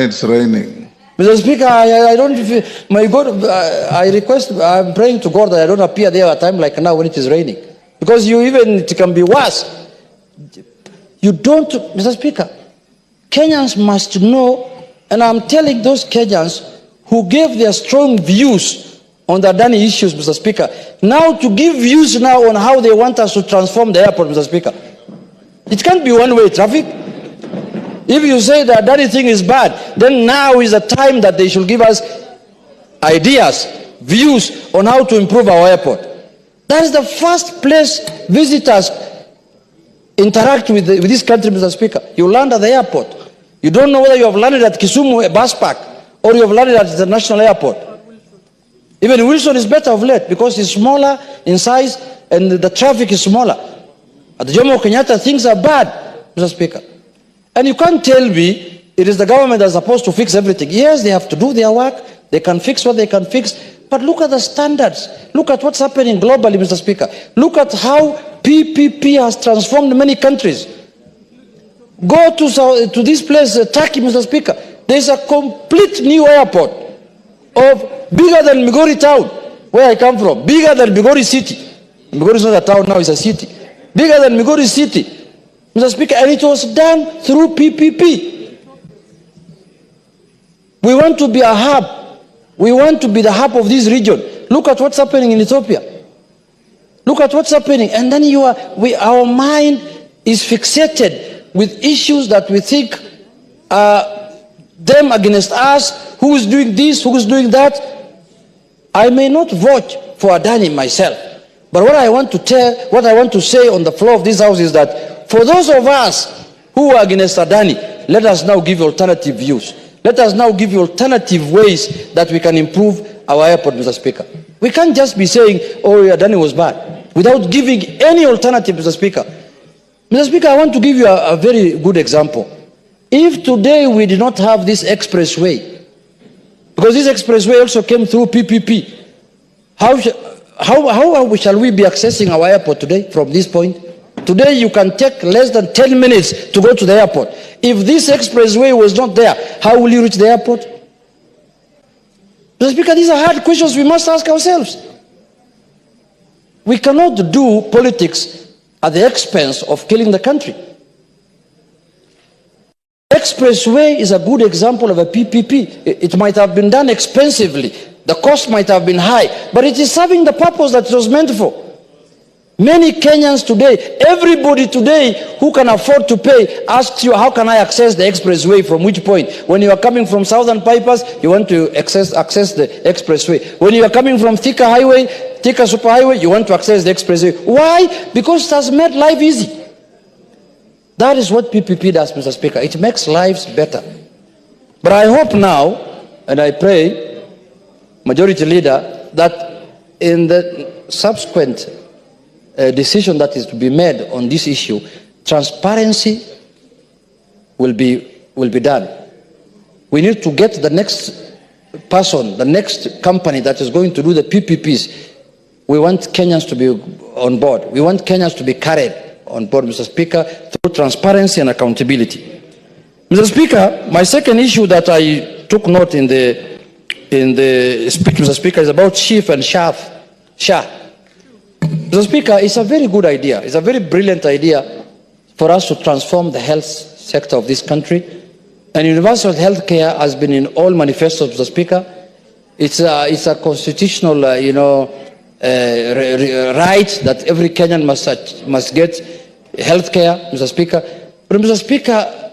It's raining. Mr. Speaker, I don't feel, my God, I request, I'm praying to God that I don't appear there at a time like now when it is raining. Because it can be worse. You don't, Mr. Speaker, Kenyans must know, and I'm telling those Kenyans who gave their strong views on the Adani issues, Mr. Speaker, now to give views now on how they want us to transform the airport, Mr. Speaker. It can't be one-way traffic. If you say that Adani thing is bad, then now is the time that they should give us ideas, views on how to improve our airport. That is the first place visitors interact with this country, Mr. Speaker. You land at the airport. You don't know whether you have landed at Kisumu bus park or you have landed at the national airport. Even Wilson is better of late because it's smaller in size and the traffic is smaller. At the Jomo Kenyatta, things are bad, Mr. Speaker. And you can't tell me it is the government that's supposed to fix everything. Yes, they have to do their work. They can fix what they can fix. But look at the standards. Look at what's happening globally, Mr. Speaker. Look at how PPP has transformed many countries. Go to this place, Turkey, Mr. Speaker. There's a complete new airport bigger than Migori town, where I come from. Bigger than Migori city. Migori is not a town now, it's a city. Bigger than Migori city. Mr. Speaker, and it was done through PPP. We want to be a hub. We want to be the hub of this region. Look at what's happening in Ethiopia. Look at what's happening. And then our mind is fixated with issues that we think are them against us. Who is doing this? Who is doing that? I may not vote for Adani myself. But what I want to say on the floor of this house is that for those of us who are against Adani, let us now give alternative views. Let us now give you alternative ways that we can improve our airport, Mr. Speaker. We can't just be saying, oh, Adani was bad, without giving any alternative, Mr. Speaker. Mr. Speaker, I want to give you a very good example. If today we did not have this expressway, because this expressway also came through PPP, how shall we be accessing our airport today from this point? Today you can take less than 10 minutes to go to the airport. If this expressway was not there, how will you reach the airport? Mr. Speaker, these are hard questions we must ask ourselves. We cannot do politics at the expense of killing the country. Expressway is a good example of a PPP. It might have been done expensively. The cost might have been high, but it is serving the purpose that it was meant for. Many Kenyans today, everybody today who can afford to pay asks you, how can I access the expressway, from which point? When you are coming from Southern Bypass, you want to access the expressway. When you are coming from Thika Superhighway, you want to access the expressway. Why? Because it has made life easy. That is what PPP does, Mr. Speaker. It makes lives better. But I hope now, and I pray, Majority Leader, that in the subsequent decision that is to be made on this issue, transparency will be done. We need to get the next person, the next company that is going to do the PPPs. We want Kenyans to be on board. We want Kenyans to be carried on board, Mr. Speaker, through transparency and accountability. Mr. Speaker, my second issue that I took note in the speech, Mr. Speaker, is about Chief and Shah. Mr. Speaker, it's a very good idea. It's a very brilliant idea for us to transform the health sector of this country. And universal health care has been in all manifestos, Mr. Speaker. It's a constitutional, right that every Kenyan must get health care, Mr. Speaker. But, Mr. Speaker,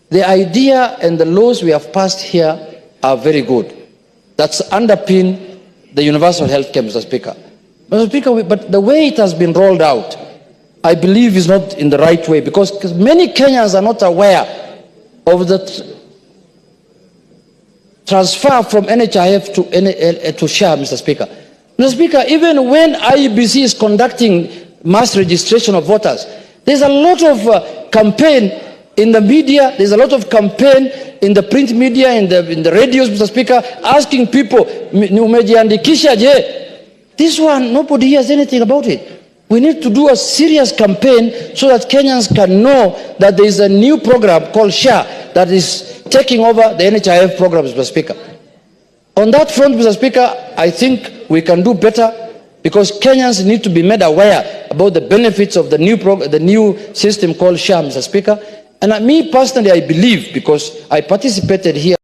the idea and the laws we have passed here are very good. That's underpin the universal health care, Mr. Speaker. Mr. Speaker, but the way it has been rolled out, I believe is not in the right way, because many Kenyans are not aware of the transfer from NHIF to SHA, Mr. Speaker. Mr. Speaker, even when IEBC is conducting mass registration of voters, there's a lot of campaign in the media, there's a lot of campaign in the print media, in the radios, Mr. Speaker, asking people, umejiandikisha je? This one, nobody hears anything about it. We need to do a serious campaign so that Kenyans can know that there is a new program called SHA that is taking over the NHIF program, Mr. Speaker. On that front, Mr. Speaker, I think we can do better because Kenyans need to be made aware about the benefits of the new system called SHA, Mr. Speaker. And me personally, I believe, because I participated here